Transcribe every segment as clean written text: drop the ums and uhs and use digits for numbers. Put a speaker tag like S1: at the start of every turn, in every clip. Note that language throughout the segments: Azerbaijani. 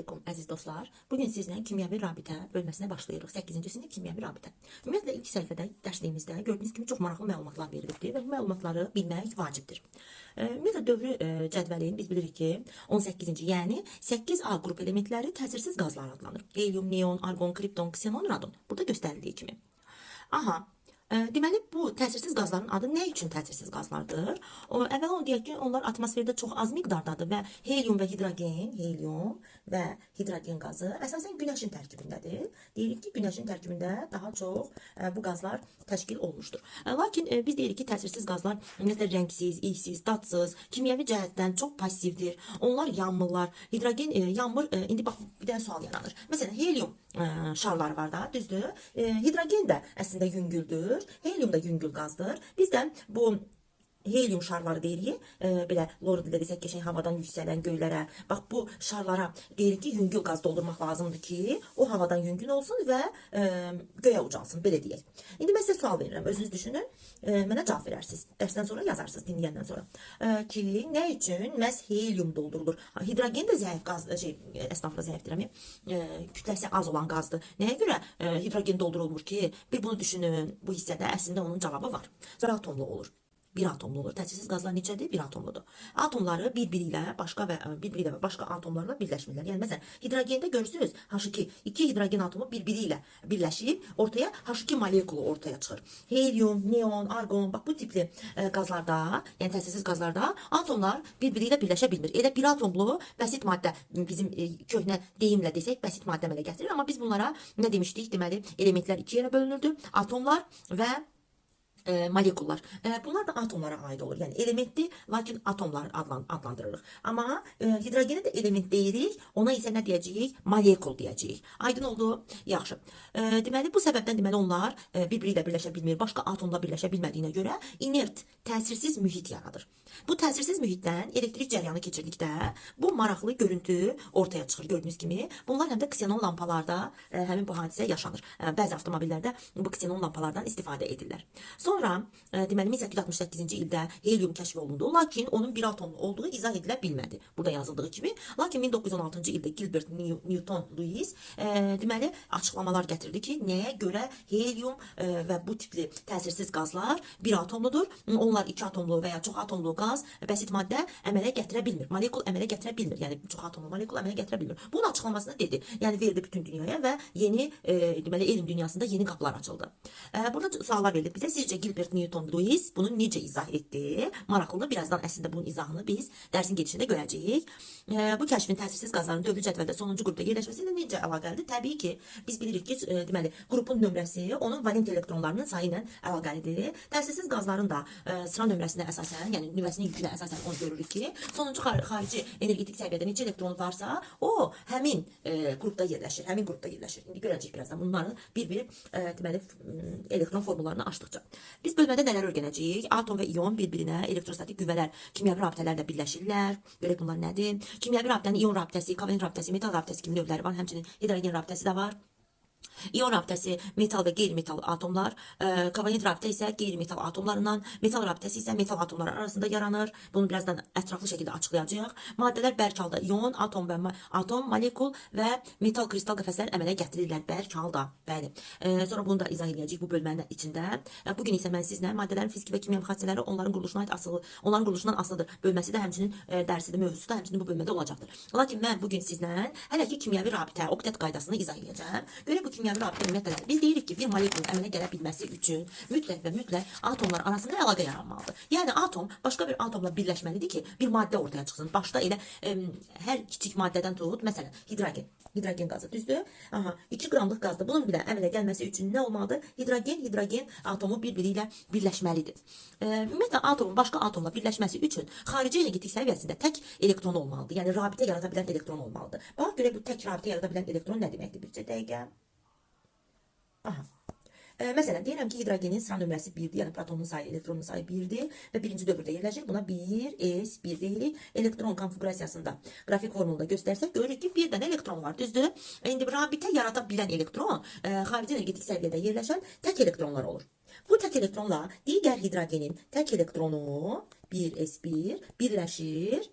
S1: Aleyküm əziz dostlar. Bugün sizlə kimyəvi rabitə bölməsinə başlayırıq. 8-ci sinif kimyəvi rabitə. Ümumiyyətlə ilk səhifədə dərsliyimizdə gördüyünüz kimi çox maraqlı məlumatlar verilibdir və bu məlumatları bilmək vacibdir. Ümumiyyətlə dövrü cədvəlin biz bilirik ki 18-ci, yəni 8A qrup elementləri təsirsiz qazlar adlanır. Helium, neon, argon, kripton, ksenon, radon. Burada göstərildiyi kimi. Aha. Deməli, bu təsirsiz qazların adı nə üçün təsirsiz qazlardır? Əvvəla onu deyək ki, onlar atmosferdə çox az miqdardadır və helium və hidrogen qazı əsasən günəşin tərkibindədir. Deyirik ki, günəşin tərkibində daha çox bu qazlar təşkil olmuşdur. Lakin biz deyirik ki, təsirsiz qazlar ümumiyyətlə rəngsiz, iysiz, dadsız, kimyəvi cəhətdən çox passivdir. Onlar yanmırlar. Hidrogen yanmır. İndi bax, bir dənə sual yaranır. Məsələn, helium şarları var da, düzdür? Hidrogen də əslində yüngüldür. Helium da yüngül qazdır. Bizdən bu helium şarları deyirik. Belə lor dildə desək keçən havadan yüksələn göylərə. Bax bu şarlara deyirik ki, yüngül qaz doldurmaq lazımdır ki, o havadan yüngül olsun və göyə ucalsın, belə deyək. İndi mən sizə sual verirəm, özünüz düşünün, mənə cavab verərsiniz. Dərsdən sonra yazarsınız, dinləyəndən sonra. Ki, nə üçün məhz helium doldurulur? Hidrogen də zəif qaz, əsnafla zəif deyirəm, kütləsi az olan qazdır. Nəyə görə hidrogen doldurulmur ki? Bir bunu düşünün, bu hissədə əslində onun cavabı var. Sonra atomlu olur. Bir atomlu olur. Təsirsiz qazlar neçədir? Bir atomludur. Atomları bir-biri ilə başqa atomlarla birləşmirlər. Yəni məsələn, hidrogende görürsünüz, H2, iki hidrogen atomu bir-biri ilə birləşib ortaya H2 molekulu ortaya çıxır. Helium, neon, argon, bax bu tipli qazlarda, yəni təsirsiz qazlarda atomlar bir-biri ilə birləşə bilmir. Elə bir atomlu bəsit maddə, bizim köhnə deyimlə desək, bəsit maddə əmələ gətirir. Amma biz bunlara nə demişdik? Deməli, elementlər iki yerə bölünürdü. Atomlar və molekullar. Bunlar da atomlara aid olur. Yəni elementli, lakin atomlar adlandırırıq. Amma hidrogeni də element deyirik. Ona isə nə deyəcəyik? Molekul deyəcəyik. Aydın oldu? Yaxşı. Deməli, bu səbəbdən deməli onlar bir-biri ilə birləşə bilmir. Başqa atomla birləşə bilmədiyinə görə inert, təsirsiz mühit yaradır. Bu təsirsiz mühitdən elektrik cəryanı keçirdikdə bu maraqlı görüntü ortaya çıxır. Gördüyünüz kimi. Bunlar həm də ksenon lampalarda həmin bu hadisə yaşanır. Bəzi avtomobillərdə bu ksenon lampalardan istifadə edirlər. Sonra deməli 1868-ci ildə helium kəşf olundu, lakin onun bir atomlu olduğu izah edilə bilmədi. Burada yazıldığı kimi. Lakin 1916-cı ildə Gilbert Newton Lewis deməli açıqlamalar gətirdi ki, nəyə görə helium və bu tipli təsirsiz qazlar bir atomludur. Onlar iki atomlu və ya çox atomlu qaz, bəsit maddə əmələ gətirə bilmir. Molekul əmələ gətirə bilmir. Yəni çox atomlu molekul əmələ gətirə bilmir. Bunun açıqlamasını dedi. Yəni verdi bütün dünyaya və yeni deməli elm dünyasında yeni qapılar açıldı. Burada suallar verildi bizə. Sizcə Gilbert Newton Lewis bunu necə izah etdi? Maraqlıdır. Birazdan əslində bunun izahını biz dərsin gedişində görəcəyik. Bu kəşfin təsirsiz qazların dövrü cədvəldə sonuncu qrupda yerləşməsi ilə necə əlaqəlidir? Təbii ki, biz bilirik ki, deməli, qrupun nömrəsi onun valent elektronlarının sayı ilə əlaqəlidir. Təsirsiz qazların da sıra nömrəsinə əsasən, yəni nüvəsinin yükünə əsasən onu görürük ki, sonuncu xarici energetik səviyyədə neçə elektron varsa, o həmin qrupda yerləşir. Həmin qrupda yerləşir. İndi görəcəyik birazdan bunların bir-bir deməli elektron formullarını açdıqca. Biz bölmədə nələr öyrənəcəyik? Atom və ion bir-birinə elektrostatik qüvvələr, kimyəvi rabitələrlə birləşirlər. Görək bunlar nədir? Kimyəvi rabitənin ion rabitəsi, kovalent rabitəsi, metal rabitəsi kimi növləri var. Həmçinin hidrogen rabitəsi də var. İon rabitəsi metal və qeyri-metal atomlar, kovalent rabitə isə qeyri-metal atomlarından, metal rabitəsi isə metal atomları arasında yaranır. Bunu birazdan ətraflı şəkildə açıqlayacağıq. Maddələr bərk halda ion, atom, molekul və metal kristal qəfəslər əmələ gətirirlər bərk halda. Bəli. Sonra bunu da izah edəcəyik bu bölmənin içində. Bugün isə mən sizlə maddələrin fiziki və kimyəvi xassələri onların quruluşundan asılıdır. Bölməsi də həmçinin dərsidə, mövzusu da həmçinin bu bölmədə olacaqdır. Lakin mən bugün sizlə hələ ki kimyəvi rabitə, oktet qaydasını izah edəcəm. Görək bu kimyəvi rabitə ümumiyyətlə biz deyirik ki, bir molekulun əmələ gələ bilməsi üçün mütləq atomlar arasında əlaqə yaranmalıdır. Yəni atom başqa bir atomla birləşməlidir ki, bir maddə ortaya çıxsın. Başda elə hər kiçik maddədən tut, məsələn, hidrogen qazı, düzdür? 2 qramlıq qazda bunun belə əmələ gəlməsi üçün nə olmalıdır? Hidrogen atomu bir-biri ilə birləşməlidir. Ümumiyyətlə atomun başqa atomla birləşməsi üçün xarici energetik səviyyəsində tək elektron olmalıdır. Yəni rabitə yarada bilən elektron olmalıdır. Bax görək bu tək rabitə yarada bilən elektron nə deməkdir? Bircə dəqiqə. Məsələn, deyirəm ki, hidrogenin sıra nömrəsi 1-dir, yəni protonun sayı, elektronun sayı 1-dir və birinci dövrdə yerləşir. Buna 1s1 deyirik. Elektron konfigurasiyasında qrafik formulda göstərsək, görürük ki, bir dənə elektron var, düzdür? İndi rabitə yarada bilən elektron xarici energetik səviyyədə yerləşən tək elektronlar olur. Bu tək elektronla digər hidrogenin tək elektronu 1s1 birləşir.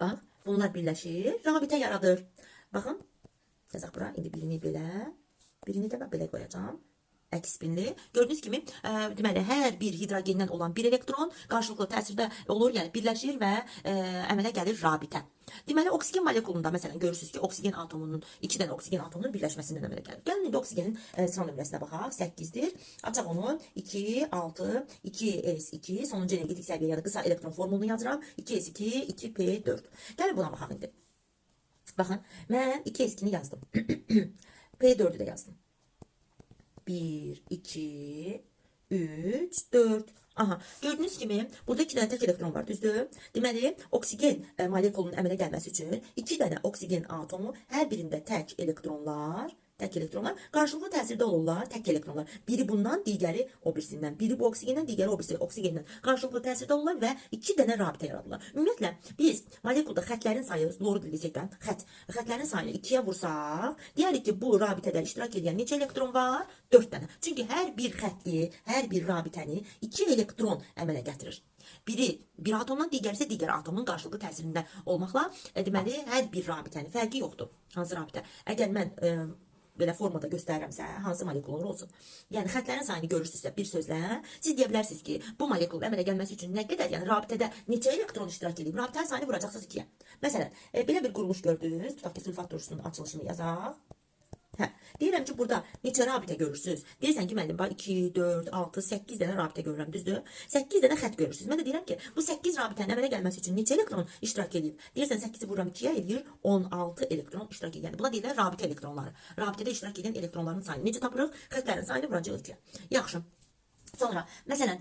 S1: Bax, Bunlar birləşir, rabitə yaradır. Baxın, yazaq bura. İndi birini belə, birini də belə qoyacağam. Əks spinli. Gördüyünüz kimi, deməli, hər bir hidrogendən olan bir elektron qarşılıqlı təsirdə olur, yəni birləşir və əmələ gəlir rabitə. Deməli, oksigen molekulunda, məsələn, görürsünüz ki, oksigen atomunun, 2 dənə oksigen atomunun birləşməsindən əmələ gəlir. Gəlin, indi oksigenin sıra nömrəsinə baxaq. 8-dir. Açaq onu. 2, 6, 2s2, sonuncu energetik səviyyə, yəni qısa elektron formulunu yazıram. 2s2, 2p4. Gəlin, buna baxaq indi. Baxın, mən 2s2-ni yazdım. p4'ü də yazdım. 1, 2, 3, 4. Aha, gördüğünüz gibi burada 2 tane tek elektron var, düzdür? Deməli, oksigen molekulunun əmələ gəlməsi üçün 2 tane oksigen atomu, hər birində tək elektronlar qarşılıqlı təsirdə olurlar, tək elektronlar. Biri bundan, digəri o birisindən. Biri bu oksigenden, digəri o birisi oksigenden. Qarşılıqlı təsirdə olurlar və 2 dənə rabitə yaradırlar. Ümumiyyətlə, biz molekulda xətlərin sayı, loru desəkdən, xətlərin sayını 2-yə vursaq, deyərik ki, bu rabitədə iştirak edən neçə elektron var? 4 dənə. Çünki hər bir xətti, hər bir rabitəni 2 elektron əmələ gətirir. Biri bir atomdan, digəri isə digər atomun qarşılıqlı təsirində olmaqla, deməli, hər bir rabitənin fərqi yoxdur. Hansı rabitə? Əgər mən belə formada göstərirəmsə, hansı molekul olur olsun. Yəni xətlərin sayını görürsünüzsə bir sözlə, siz deyə bilərsiniz ki, bu molekul əmələ gəlməsi üçün nə qədər, yəni rabitədə neçə elektron iştirak edib, rabitənin sayını vuracaqsınız 2-yə. Məsələn, belə bir quruluş gördünüz, tutaq ki, sülfat turşusunun açılışını yazaq. Hə, deyirəm ki, burada neçə rabitə görürsünüz? Deyirsən ki, mənim 2, 4, 6, 8 dənə rabitə görürəm, düzdür? 8 dənə xət görürsünüz. Mən də deyirəm ki, bu 8 rabitənin əmələ gəlməsi üçün neçə elektron iştirak edib? Deyirsən 8-i vururam 2-yə, eləyir 16 elektron iştirak edir. Yəni buna deyirlər rabitə elektronları. Rabitədə iştirak edən elektronların sayını necə tapırıq? Xətlərin sayını vuracağıq 2-yə. Yaxşı. Sonra, məsələn,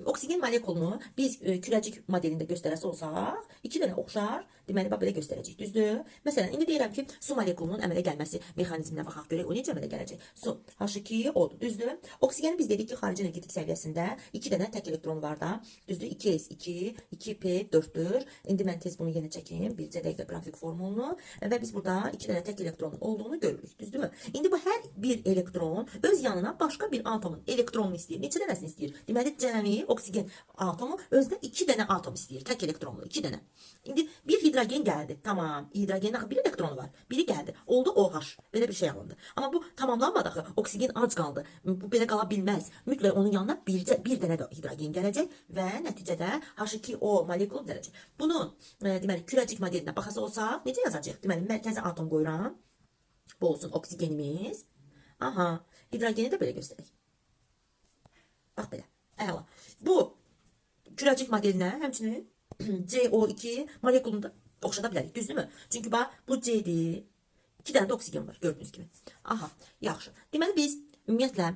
S1: oksigen molekulunu biz kürəcik modelində göstərəsi olsaq, 2 dənə oxşar, deməli, belə göstərəcək, düzdür? Məsələn, indi deyirəm ki, su molekulunun əmələ gəlməsi mexanizminə baxaq görək, o necə əmələ gələcək? Su, H2O-dur, düzdür? Oksigeni biz dedik ki, xarici energetik səviyyəsində 2 dənə tək elektron var da, düzdür? 2s2, 2p4-dür. İndi mən tez bunu yenə çəkeyim, bircə dəqiqə qrafik formulunu və biz burada 2 dənə tək elektronun olduğunu görürük, düzdürmü? İndi bu hər bir elektron öz yanına başqa bir atomun elektronunu istəyir. Neçə dənəsini istəyir? Deməli, cəmi oksigen atomu özdə 2 dənə atom istəyir, tək elektronlu, 2 dənə. İndi bir hidrogen gəldi, tamam, hidrogenin axı bir elektronu var, biri gəldi, oldu OH, belə bir şey alındı. Amma bu tamamlanmadı axı, oksigen ac qaldı, bu belə qala bilməz. Mütləq onun yanına bir dənə də hidrogen gələcək və nəticədə H2O molekulu gələcək. Bunun, deməli, kürəcik modelinə baxası olsaq, necə yazacaq? Deməli, mərkəzə atom qoyuram, bu olsun oksigenimiz. Aha, hidrogeni də belə göstərək. Bax belə, əla. Bu kürəcik modelinə həmçinin CO2 molekulunda oxşada bilərik, düzdürmü? Çünki bax, bu C-dir, 2 dənə də oksigen var, gördüyünüz kimi. Aha, yaxşı. Deməli, biz ümumiyyətlə,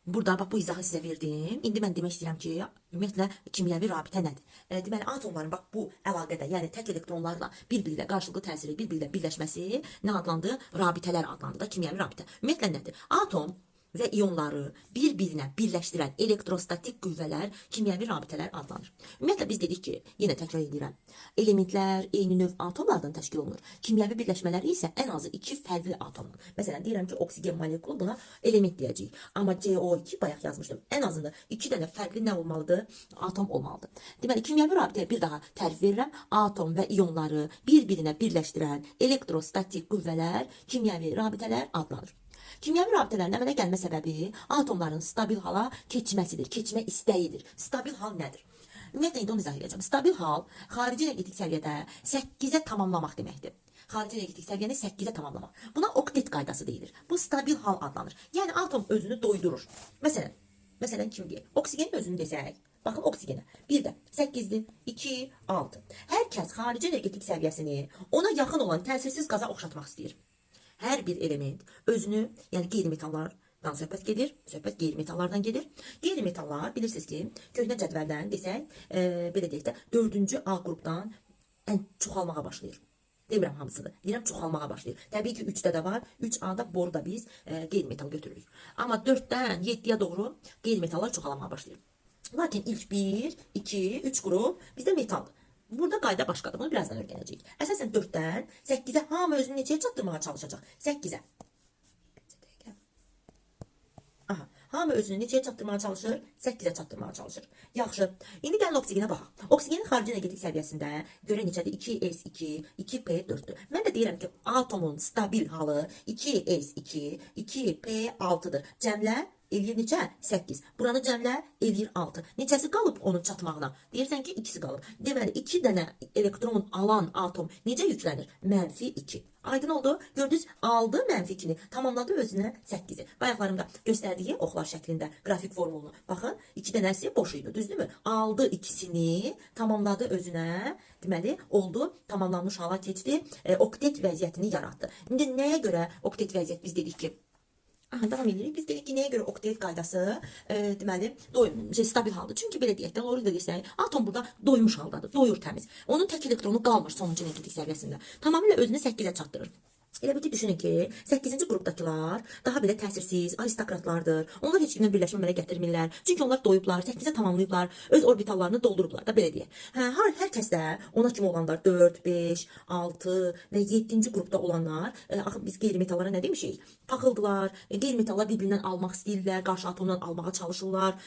S1: burada bax, bu izahı sizə verdim. İndi mən demək istəyirəm ki, ümumiyyətlə, kimyəvi rabitə nədir? Deməli, atomların bax, bu əlaqədə, yəni tək elektronlarla bir-biri ilə qarşılıqlı təsiri, bir-biri ilə birləşməsi nə adlandı? Rabitələr adlandı da, kimyəvi rabitə. Ümumiyyətlə, nədir? Atom və iyonları bir-birinə birləşdirən elektrostatik qüvvələr kimyəvi rabitələr adlanır. Ümumiyyətlə biz dedik ki, yenə təkrar edirəm, elementlər eyni növ atomlardan təşkil olunur. Kimyəvi birləşmələri isə ən azı 2 fərqli atomdan. Məsələn, deyirəm ki, oksigen molekulu buna element deyəcəyik. Amma CO2 bayaq yazmışdım. Ən azından 2 dənə fərqli nə olmalıdır? Atom olmalıdır. Deməli, kimyəvi rabitəyə bir daha tərif verirəm. Atom və iyonları bir-birinə birləşdirən elektrostatik qüvvələr kimyəvi rabitələr adlanır. Kimyəvi rabitələrin əmələ gəlmə səbəbi atomların stabil hala keçməsidir, keçmə istəyidir. Stabil hal nədir? Ümumiyyətlə, indi onu izah edəcəm. Stabil hal, xarici energetik səviyyədə 8-ə tamamlamaq deməkdir. Xarici energetik səviyyəni 8-ə tamamlamaq. Buna oktet qaydası deyilir. Bu stabil hal adlanır. Yəni, atom özünü doydurur. Məsələn, kim deyək? Oksigenin özünü desək. Baxın, oksigenə. Bir də 8-dir, 2, 6. Hər kəs xarici energetik səviyyəsini ona yaxın olan təsirsiz qaza oxşatmaq istəyir. Hər bir element özünü, yəni qeyri-metallardan söhbət gedir, söhbət qeyri-metallardan gedir. Qeyri-metallar, bilirsiniz ki, köhnə cədvəldən desək, belə deyək də, 4-cü A qrupdan çoxalmağa başlayır. Demirəm hamısını, deyirəm çoxalmağa başlayır. Təbii ki, 3-də də var, 3A-da boru da biz qeyri-metal götürürük. Amma 4-dən 7-yə doğru qeyri-metallar çoxalmağa başlayır. Lakin ilk 1, 2, 3 qrup bizdə metaldır. Burada qayda başqadır. Bunu birazdan öyrənəcəyik. Əsasən 4-dən 8-ə hamı özünü neçəyə çatdırmağa çalışacaq? 8-ə. Aha. Hamı özünü neçəyə çatdırmağa çalışır? 8-ə çatdırmağa çalışır. Yaxşı. İndi gəlin oksigenə baxaq. Oksigenin xarici energetik səviyyəsində görə neçədir? 2s2, 2p4-dür. Mən də deyirəm ki, atomun stabil halı 2s2, 2p6-dır. Cəmlə eləyir neçə? 8. Buranı cəmlə eləyir 6. Neçəsi qalıb onun çatmağına? Deyirsən ki, ikisi qalıb. Deməli, 2 dənə elektron alan atom necə yüklənir? -2. Aydın oldu. Gördünüz, aldı -2-ni, tamamladı özünə 8-i. Bayaqlarımda göstərdiyi oxlar şəklində qrafik formulunu. Baxın, 2 dənəsi boş idi, düzdürmü? Aldı ikisini, tamamladı özünə. Deməli, oldu, tamamlanmış hala keçdi, oktet vəziyyətini yaratdı. İndi nəyə görə oktet vəziyyət biz dedik ki, devam edirik. Biz dedik ki, nəyə görə oktet qaydası deməli stabil haldır. Çünki belə deyək də, doğru da desək, atom burada doymuş haldadır, doyur təmiz. Onun tək elektronu qalmır sonuncu energetik səviyyəsində. Tamamilə özünü 8-ə çatdırır. Elə bir ki, düşünün ki, 8-ci qrupdakılar daha belə təsirsiz, aristokratlardır. Onlar heç kimdən birləşmə əmələ gətirmirlər. Çünki onlar doyublar, 8-ə tamamlayıblar, öz orbitallarını doldurublar da, belə deyək. Hər kəs də ona kimi olanlar 4, 5, 6 və 7-ci qrupda olanlar, axı biz qeyri-metallara nə demişik? Paxıldılar, qeyri-metallar bir-birindən almaq istəyirlər, qarşı atomdan almağa çalışırlar.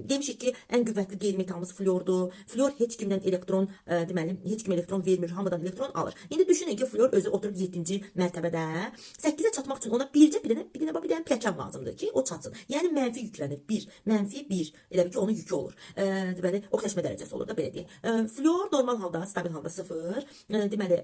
S1: Demişik ki, ən qüvvətli qeyri-metalımız flordur. Flor heç kimdən elektron, deməli, heç kim elektron vermir, hamıdan elektron alır. İndi düşünün ki, flor özü oturub 7-ci mərtəbədə 8-ə çatmaq üçün ona bir dənə pəkən lazımdır ki, o çatsın. Yəni mənfi yüklənir. -1. Elə bir ki, onun yükü olur. Deməli, oxlaşma dərəcəsi olur da, belə deyək. Flor normal halda, stabil halda 0. Deməli,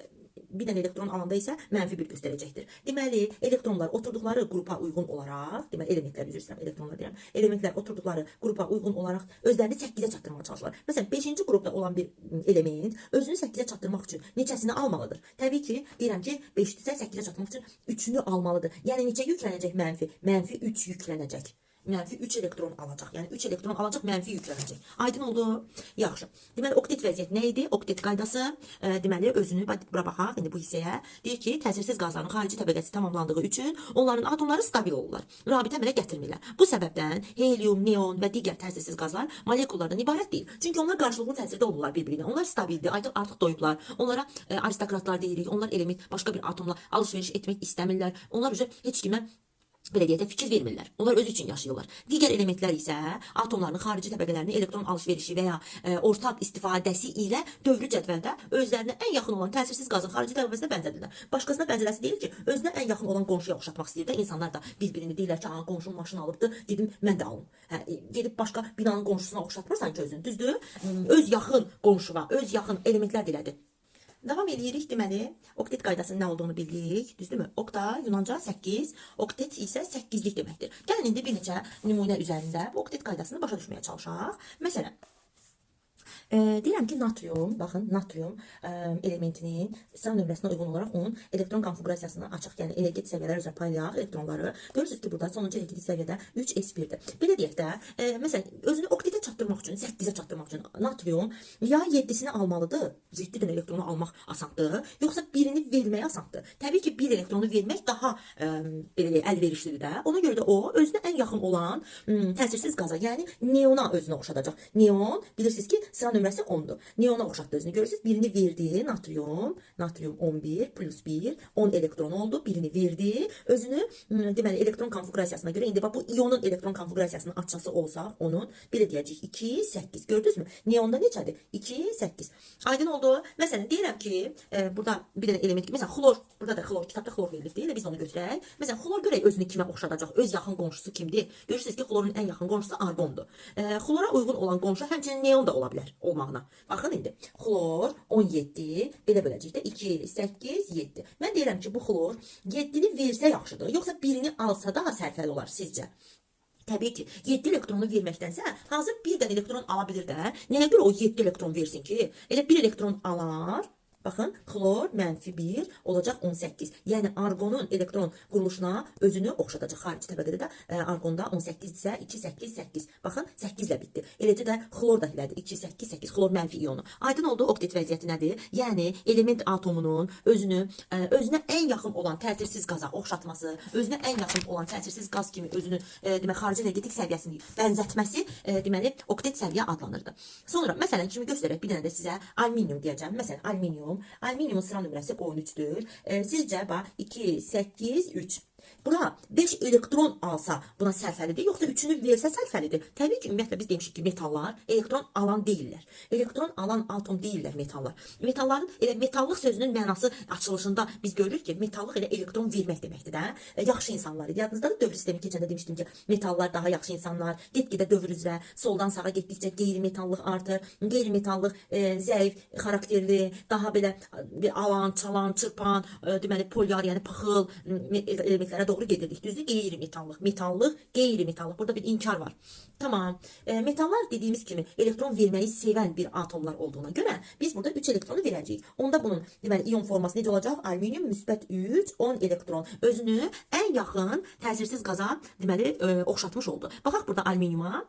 S1: bir dənə elektron alanda isə -1 göstərəcəkdir. Deməli, elektronlar oturduqları qrupa uyğun olaraq, deməli, elementlər, üzr istəyirəm, elektronlar deyirəm. Elementlər oturduqları qrupa uyğun olaraq özlərini 8-ə çatdırmağa çalışırlar. Məsələn, 5-ci qrupda olan bir element özünü 8-ə çatdırmaq üçün neçəsini almalıdır? Təbii ki, deyirəm ki, 5-dirsə 8-ə çatmaq üçün 3-ünü almalıdır. Yəni neçə yüklənəcək mənfi? -3 yüklənəcək. -3 elektron alacaq. Yəni 3 elektron alacaq, mənfi yüklənəcək. Aydın oldu? Yaxşı. Deməli, oktet vəziyyət nə idi? Oktet qaydası, deməli, özünü, bura baxaq, indi bu hissəyə, deyir ki, təsirsiz qazların xarici təbəqəsi tamamlandığı üçün onların atomları stabil olurlar. Rabitə əmələ gətirmirlər. Bu səbəbdən helium, neon və digər təsirsiz qazlar molekullardan ibarət deyil. Çünki onlar qarşılıqlı təsirdə olurlar bir-birinə. Onlar stabildir, artıq doyublar. Onlara aristokratlar deyirik. Onlar element başqa bir atomla alış-veriş etmək istəmirlər. Onlar heç kimə belə deyək də fikir vermirlər. Onlar özü üçün yaşayırlar. Digər elementlər isə atomların xarici təbəqələrini elektron alış-verişi və ya ortaq istifadəsi ilə dövrü cədvəldə özlərinə ən yaxın olan təsirsiz qazın xarici təbəqəsinə bənzədirlər. Başqasına bənzələsi deyil ki, özünə ən yaxın olan qonşuya oxşatmaq istəyir də. İnsanlar da bir-birini deyirlər ki, qonşum maşın alıbdı, dedim mən də alım. Gedib başqa binanın qonşusuna oxşatmırsan ki özünü, düzdür? Öz yaxın qonşuva, öz yaxın elementlər dilədir. Davam edirik, deməli, oktet qaydasının nə olduğunu bildik, düzdürmü? Okta, Yunanca 8, oktet isə 8-lik deməkdir. Gəlin indi bir neçə nümunə üzərində bu oktet qaydasını başa düşməyə çalışaq. Məsələn, deyirəm ki, natrium, baxın, natrium elementinin sıra nömrəsinə uyğun olaraq onun elektron konfigurasiyasını açıq, yəni energetik səviyyələr üzrə paylayaq elektronları. Görürsünüz ki, burada sonuncu energetik səviyyədə 3s1-dir. Belə deyək də, məsələn, özünü oktetə çatdırmaq üçün, 8-ə çatdırmaq üçün natrium ya 7-sini almalıdır, 7 dənə elektronu almaq asandır, yoxsa birini vermək asandır. Təbii ki, bir elektronu vermək daha əlverişlidir də. Ona görə də o, özünə ən yaxın olan təsirsiz qaza, yəni neona özünə oxşadacaq. Neon, bilirsiniz ki, sıra nömrəsi 10'dur. Neona oxşatdı özünü. Görürsünüz, birini verdi, natrium 11 plus 1, 10 elektron oldu, birini verdi. Özünü, deməli, elektron konfigurasiyasına görə, indi bax, bu iyonun elektron konfigurasiyasının açısı olsaq, onun, bir deyəcək 2, 8, gördünüzmü? Neonda neçədir? 2, 8. Aydın oldu. Məsələn, deyirəm ki, burada bir dənə element, məsələn, xlor, burada da xlor, kitabda xlor verilib deyil, biz onu götürək. Məsələn, xlor görək özünü kimə oxşadacaq, öz yaxın qonşusu kimdir? Görürsünüz ki, xlorun ən yaxın qonşusu argondur. Xlora uyğun olan qonşu həmçinin neon da ola bilər olmağına. Baxın indi, xlor 17, belə böləcəkdə 2, 8, 7. Mən deyirəm ki, bu xlor 7-ni versə yaxşıdır, yoxsa birini alsa daha sərfəli olar sizcə? Təbii ki, 7 elektronu verməkdənsə, hazır bir dənə elektron ala bilir də. Nəyə görə o 7 elektron versin ki? Elə bir elektron alar. Baxın, xlor -1 olacaq 18. Yəni, argonun elektron quruluşuna özünü oxşadacaq. Xarici təbəqədə də argonda 18 isə 2, 8, 8. Baxın, 8 ilə bitdi. Eləcə də xlor da elədir. 2, 8, 8. Xlor mənfi iyonu. Aydın oldu, oktet vəziyyəti nədir? Yəni, element atomunun özünə ən yaxın olan təsirsiz qaza oxşatması, özünə ən yaxın olan təsirsiz qaz kimi özünü xarici energetik səviyyəsini bənzətməsi, deməli, oktet səviyyə adlanırdı. Sonra, məsələn, kimi göstərək, bir dənə də sizə alüminium deyəcəm. Məsələn, alüminiumun sıra nömrəsi 13-dür. Sizcə, bax, 2, 8, 3. bura 5 elektron alsa buna sərfəlidir, yoxsa 3'ünü versə sərfəlidir? Təbii ki, ümumiyyətlə biz demişik ki, metallar elektron alan deyirlər. Elektron alan atom deyirlər metallar. Metalların elə metallıq sözünün mənası açılışında biz görürük ki, metallıq elə elektron vermək deməkdir də. Yaxşı insanlar idi. Yadınızdadır, dövr sistemi keçəndə demişdim ki, metallar daha yaxşı insanlar, get-gedə dövr üzrə soldan sağa getdikcə qeyri-metallıq artır. Qeyri-metallıq zəif xarakterli, daha belə alan, çalan, çırpan, deməli polyar, yəni pıxıl elementlərə doğru gedirdik. Düzdür? Qeyri-metallıq, metallıq, qeyri-metallıq. Burada bir inkar var. Tamam. Metallar dediğimiz kimi elektron vermeyi seven bir atomlar olduğuna göre biz burada 3 elektronu verəcəyik. Onda bunun deməli iyon forması necə olacaq? Alüminium müsbət 3, 10 elektron özünü ən yaxın təsirsiz qaza deməli oxşatmış oldu. Baxaq burada alüminiuma.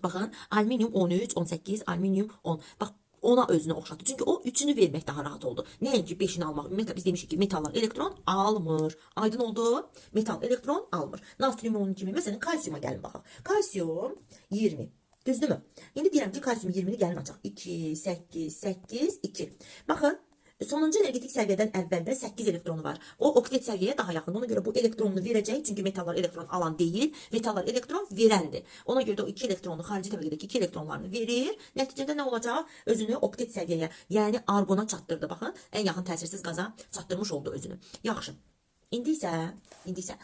S1: Baxın, alüminium 13, 18, alüminium 10. Bax, ona özünü oxşatdı. Çünki o 3'ünü vermək daha rahat oldu. Nəinki 5'ini almaq. Ümumiyyətlə biz demişik ki, metallar elektron almır. Aydın oldu? Metal elektron almır. Natrium onun kimi. Məsələn, kalsiyuma gəlin baxaq. Kalsiyum 20. Düzdürmü? İndi deyirəm ki, kalsiyum 20'ni gəlin açaq. 2, 8, 8, 2. Baxın. Sonuncu energetik səviyyədən əvvəldə 8 elektronu var. O oktet səviyyəyə daha yaxın. Ona görə bu elektronunu verəcək. Çünki metallar elektron alan deyil. Metallar elektron verəndir. Ona görə də o 2 elektronunu xarici təbəqədəki 2 elektronlarını verir. Nəticədə nə olacaq? Özünü oktet səviyyəyə, yəni argona çatdırdı. Baxın, ən yaxın təsirsiz qaza çatdırmış oldu özünü. Yaxşı. İndi isə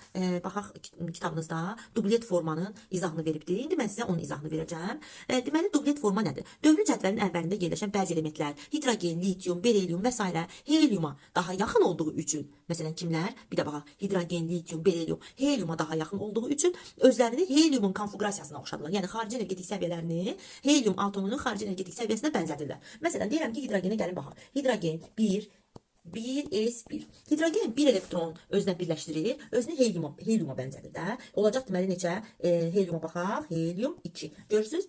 S1: baxaq kitabınızda dublet formanın izahını veribdir. İndi mən sizə onun izahını verəcəm. Deməli dublet forma nədir? Dövrü cədvəlinin əvvəlində yerləşən bəzi elementlər, hidrogen, litium, berilyum və s. heliuma daha yaxın olduğu üçün, məsələn kimlər? Bir də baxaq, hidrogen, litium, berilyum, heliuma daha yaxın olduğu üçün özlərini heliumun konfigurasiyasına oxşadılar. Yəni xarici energetik səviyyələrini helium atomunun xarici energetik səviyyəsinə bənzədirlər. Məsələn, deyirəm ki, hidrogenə gəlin baxaq. Hidrogen 1s1. Hidrogen 1 elektron özünə birləşdirir. Özünü heliuma bənzədir də. Olacaq deməli neçə? Heliuma baxaq. Helium 2. Görürsünüz?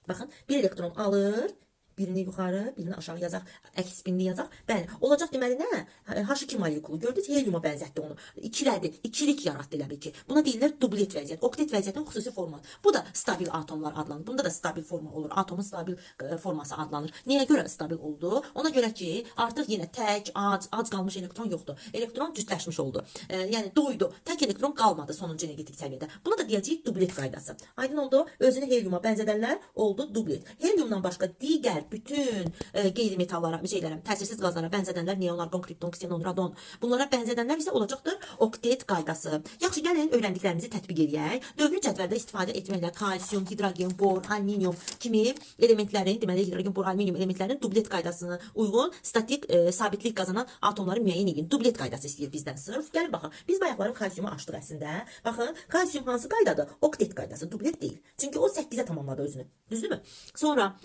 S1: Baxın, 1 elektron alır. Birini yuxarı, birini aşağı yazaq, əks spinli yazaq. Bəli, olacaq deməli nə? H2 molekulu gördünüz, heliuma bənzətdi onu. İkilədi, ikilik yaratdı elə bil ki. Buna deyirlər dublet vəziyyət, oktet vəziyyətin xüsusi forması. Bu da stabil atomlar adlanır. Bunda da stabil forma olur. Atomun stabil forması adlanır. Niyə görə stabil oldu? Ona görə ki, artıq yenə tək, ac qalmış elektron yoxdur. Elektron cütləşmiş oldu. Yəni doydu. Tək elektron qalmadı sonuncu energetik səviyyədə. Buna da deyəcəyik dublet qaydası. Aydın oldu? Özünü heliuma bənzədənlər oldu dublet. Heliumdan başqa digər bütün qeyri-metallara, təsirsiz qazlara bənzədənlər, neon, argon, kripton, ksenon, radon, bunlara bənzədənlər isə olacaqdır oktet qaydası. Yaxşı, gəlin öyrəndiklərimizi tətbiq edək. Dövrü cədvəldə istifadə etməklə kalsiyum, hidrogen, bor, alüminium kimi elementlərin, deməli hidrogen, bor, alüminium elementlərin dublet qaydasına uyğun statik sabitlik qazanan atomları müəyyən edin. Dublet qaydası istəyir bizdən sırf. Gəlin baxın. Biz bayaqları kalsiyumu açdıq əslində. Baxın, kalsiyum hansı qaydadır? Oktet qaydası, dublet deyil. Çünki o 8'e tamamladı özünü. Düzdürmü? Sonra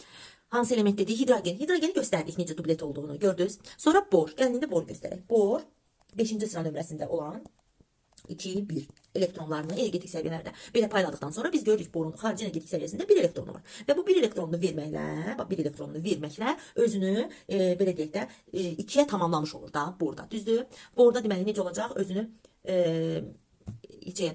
S1: hansı element dediği hidrogen. Hidrogeni gösterdik necə dublet olduğunu gördünüz. Sonra bor. Gəlin indi bor göstərək. Bor 5-ci sıra nömrəsində olan 2, 1 elektronlarını energetik səviyyələrdə belə payladıktan sonra biz görürük borun xarici energetik səviyyəsində 1 elektronu var. Və bu 1 elektronunu verməklə, özünü belə deyək də 2'ye tamamlamış olur da borda. Düzdür? Borda deməli necə olacaq? Özünü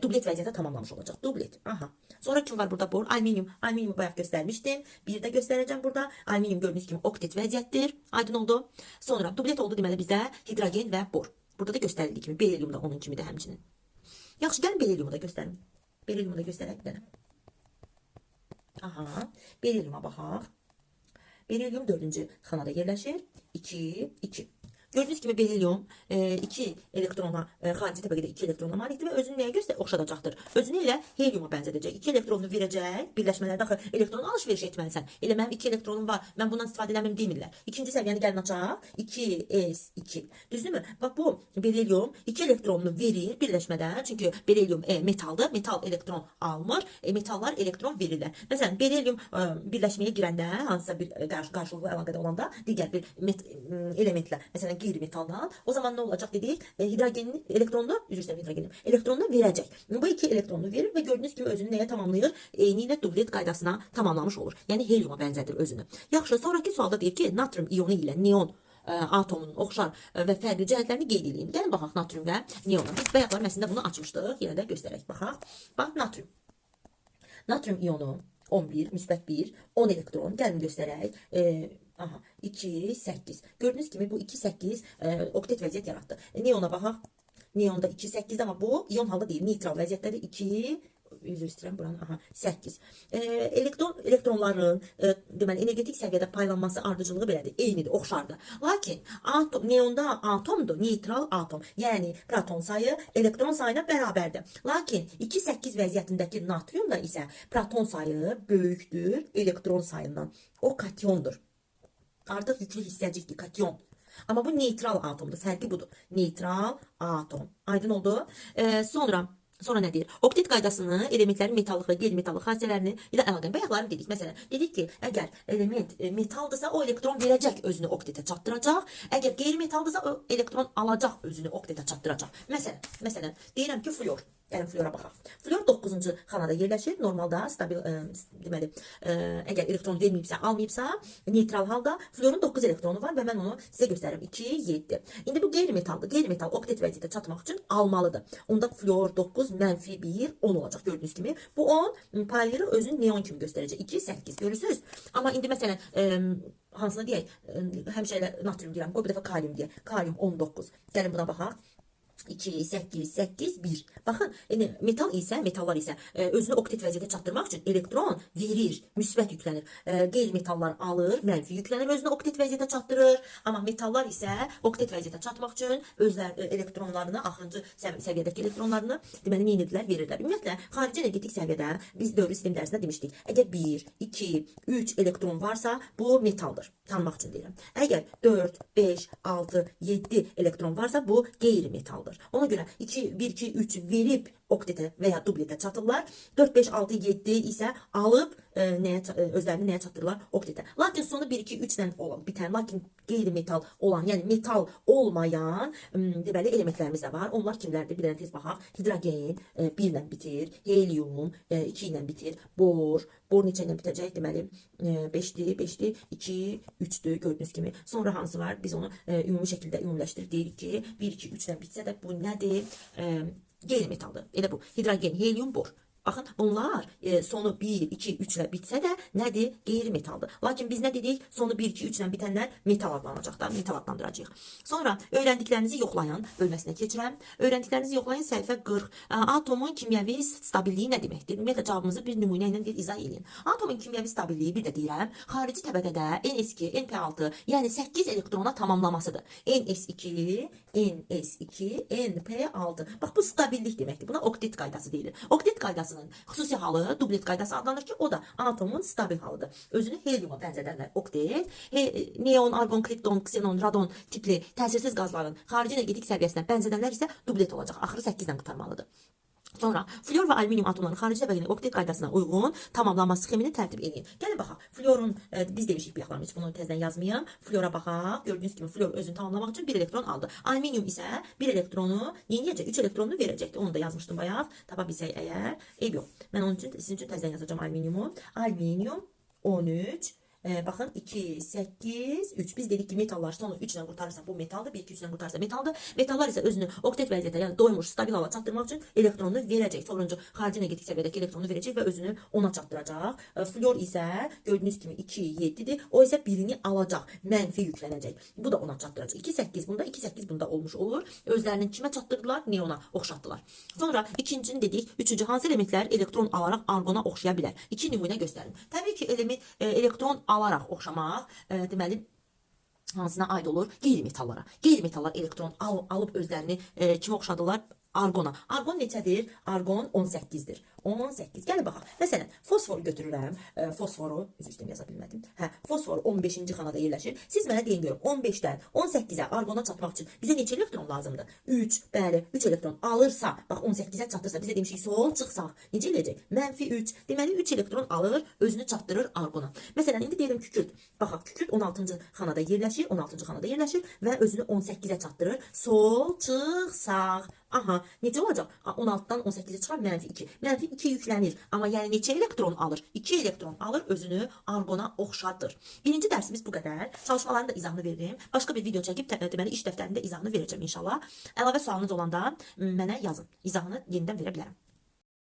S1: dublet vəziyyətə tamamlamış olacaq. Dublet. Aha. Sonra kim var burada? Bor, alüminium. Alüminiumu bayaq göstərmişdim. Bir də göstərəcəm burada. Alüminium gördüyünüz kimi oktet vəziyyətdir. Aydın oldu. Sonra dublet oldu deməli bizdə hidrogen və bor. Burada da göstərildiyi kimi berilyum da onun kimidir həmçinin. Yaxşı, gəlin berilyumu da göstərim. Berilyumu da göstərək bir dənə. Aha. Berilyuma baxaq. Berilyum 4-cü xanada yerləşir. 2, 2. Gördüğünüz gibi berilyum 2 elektrona, xarici təbəqədə 2 elektrona malikdir və özünü nəyə oxşadacaqdır? Özünü ilə heliuma bənzədəcək. 2 elektronunu verəcək. Birləşmələrdə axı elektron alış-veriş etməlisən. Elə mənim 2 elektronum var. Mən bundan istifadə eləməm demirlər. İkinci səviyyəni gəlin açaq. 2s2. Düzdürmü? Bax bu berilyum 2 elektronunu verir birləşmədə. Çünki berilyum metaldır. Metal elektron almır. Metallar elektron verirlər. Məsələn, berilyum birləşməyə girəndə, hansısa bir qarşılıqlı əlaqədə olanda digər bir elementlə, məsələn qeyri-metaldan, o zaman nə olacaq dedik? Hidrogenin elektronunu, elektronunu verəcək. Bu 2 elektronunu verir və gördüyünüz kimi özünü nəyə tamamlayır? Eyni ilə dublet qaydasına tamamlamış olur. Yəni heliuma bənzədir özünü. Yaxşı, sonraki sualda deyir ki, natrium iyonu ilə neon atomunun oxşar və fərqli cəhətlərini qeyd edin. Gəlin baxaq natrium və neona. Biz bayaqlar əslində bunu açmışdıq. Yenə də göstərək. Baxaq. Bax natrium. Natrium iyonu 11, müsbət 1, 10 elektron. Gəlin göstərək. Aha, 2, 8. Gördüğünüz gibi bu 2, 8 oktet vəziyyət yaratdı. Neona baxaq. Neonda 2, 8'də, amma bu iyon halda deyil, neytral vəziyyətdədir. 2, üzr istəyirəm buranın, aha, 8. Elektronların deməli energetik səviyyədə paylanması ardıcılığı belədir, eynidir, oxşardır. Lakin neonda atomdur, neytral atom. Yəni proton sayı elektron sayına bərabərdir. Lakin 2, 8 vəziyyətindəki natriumda isə proton sayı böyükdür elektron sayından. O kationdur. Artıq yüklü hissəcikdir, kation. Amma bu neytral atomdur. Fərqi budur. Neytral atom. Aydın oldu. Sonra nə deyir? Oktet qaydasını elementlərin metallıq və qeyri-metallıq xassələrini ilə əlaqələndirib. Bayaqlarını dedik. Məsələn, dedik ki, əgər element metaldırsa, o elektron verəcək, özünü oktetə çatdıracaq. Əgər qeyri-metaldırsa, o elektron alacaq, özünü oktetə çatdıracaq. Məsələn, deyirəm ki, flor. Gəlin flora baxaq. Flor 9-cu xanada yerləşir. Normalda stabil, deməli, əgər elektron verməyibsə, almayıbsa, neytral halda florun 9 elektronu var və mən onu sizə göstərirəm. 2, 7. İndi bu qeyri-metaldır. Qeyri-metal oktet vəziyyətə çatmaq üçün almalıdır. Onda flor 9, mənfi 1, 10 olacaq gördüyünüz kimi. Bu 10 paylayırıq, özünü neon kimi göstərəcək. 2, 8 görürsünüz. Amma indi məsələn, hansını deyək, həmişə elə natrium deyirəm, qoy bir dəfə kalium deyək. Kalium 19. Gəlin buna baxaq. 2, 8, 8, 1. Baxın, metallar isə özünü oktet vəziyyətə çatdırmaq üçün elektron verir, müsbət yüklənir. Qeyri-metallar alır, mənfi yüklənir, özünü oktet vəziyyətə çatdırır. Amma metallar isə oktet vəziyyətə çatmaq üçün elektronlarını, axırıncı səviyyədəki elektronlarını deməli neynirlər, verirlər. Ümumiyyətlə, xarici energetik səviyyədə biz dövrü sistem dərsində demişdik. Əgər 1, 2, 3 elektron varsa, bu metaldır. Tanımaq üçün deyirəm. Əgər 4, 5, 6, 7 elektron varsa, bu qeyri-metaldır. Ona görə 1, 2, 3 verib oktetə və ya dubletə çatırlar. 4, 5, 6, 7 isə alıb özlərini nəyə çatdırırlar? Oktetə. Lakin sonu 1, 2, 3-dən bitən, lakin qeyri-metal olan, yəni metal olmayan deməli elementlərimiz də var. Onlar kimlərdir? Bir dənə tez baxaq. Hidrogen 1 ilə bitir, helium 2 ilə bitir, bor neçə ilə bitəcək? Deməli 5-dir, 2, 3-dür gördüyünüz kimi. Sonra hansı var? Biz onu ümumi şəkildə ümumiləşdirib deyirik ki, 1, 2, 3-dən bitsə də bu nədir? Qeyri-metaldır. Elə bu. Hidrogen, helium, bor. Baxın, bunlar sonu 1, 2, 3 ilə bitsə də nədir? Qeyri-metaldır. Lakin biz nə dedik? Sonu 1, 2, 3 ilə bitənlər metal adlanacaqlar. Metal adlandıracağıq. Sonra öyrəndiklərinizi yoxlayan bölməsinə keçirəm. Öyrəndiklərinizi yoxlayan səhifə 40. Atomun kimyəvi stabilliyi nə deməkdir? Ümumiyyətlə cavabımızı bir nümunə ilə izah edin. Atomun kimyəvi stabilliyi bir də deyirəm, xarici təbəqədə NS2, NP6, yəni 8 elektrona tamamlamasıdır. NS2, NS2, NP6. Bax, bu stabillik deməkdir. Buna oktet qaydası deyilir. Oktet qaydası xüsusi halı dublet qaydası adlanır ki, o da atomun stabil halıdır. Özünü heliuma bənzədərlər. Oktet, neon, argon, kripton, ksenon, radon tipli təsirsiz qazların xarici energetik səviyyəsinə bənzədənlər isə dublet olacaq. Axırı 8-dən qurtarmalıdır. Sonra flor və alüminium atomlarının xarici təbəqənin oktet qaydasına uyğun tamamlanma sxemini tərtib edin. Gəlin baxaq. Florun biz demişik bayaqlar, heç bunu tezdən yazmayım. Flora baxaq. Gördüyünüz kimi flor özünü tamamlamaq üçün 1 elektron aldı. Alüminium isə 1 elektronu yeniləyəcək, 3 elektronunu verəcəkdi. Onu da yazmışdım bayaq. Tapa bilsək əgər. Eyb yox. Mən onun üçün sizin üçün tezdən yazacağam alüminiumu. Alüminium 13. Baxın 2, 8, 3. Biz dedik ki metallar sonu 3 ilə qurtarırsa bu metaldır. 1, 2, 3 ilə qurtarırsa metaldır. Metallar isə özünü oktet vəziyyətə, yəni doymuş, stabil hala çatdırmaq üçün elektronunu verəcək. Sonuncu xarici energetik səviyyədəki elektronu verəcək və özünü ona çatdıracaq. Flor isə gördüyünüz kimi 2, 7-dir. O isə birini alacaq, mənfi yüklənəcək. Bu da ona çatdıracaq. 2, 8 bunda, 2, 8 bunda olmuş olur. Özlərinin kimə çatdırdılar? Neona oxşatdılar. Sonra ikincini dedik. Üçüncü, hansı elementlər elektron alaraq argona oxşaya bilər? 2 nümunə göstərin. Təbii ki, elektron alaraq oxşamaq, deməli, hansına aid olur? Qeyri-metallara. Qeyri-metallar elektron alıb özlərini kimə oxşadılar? Argona. Argon neçədir? Argon 18-dir. 18. Gəlin baxaq. Məsələn, fosforu götürürəm. Fosforu, üzr yaza bilmədim. Fosfor 15-ci xanada yerləşir. Siz mənə deyin görüm, 15-dən 18-ə argona çatmaq üçün bizə neçə elektron lazımdır? 3, bəli, 3 elektron alırsa, bax 18-ə çatdırsa, bizə demişik, sol çıxsaq, necə eləyəcək? Mənfi 3. Deməli, 3 elektron alır, özünü çatdırır argona. Məsələn, indi deyirəm kükürt. Baxaq, kükürt 16-cı xanada yerləşir, 16-cı xanada yerləşir və özünü 18-ə çatdırır. Sol çıxsaq. Aha, necə olacaq? 16-dan 18-ə çıxar, mənfi 2. Mənfi 2 yüklənir. Amma yəni neçə elektron alır? 2 elektron alır, özünü argona oxşadır. Birinci dərsimiz bu qədər. Çalışmaların da izahını veririm. Başqa bir video çəkib deməli iş dəftərində izahını verəcəm inşallah. Əlavə sualınız olanda mənə yazın. İzahını yenidən verə bilərəm.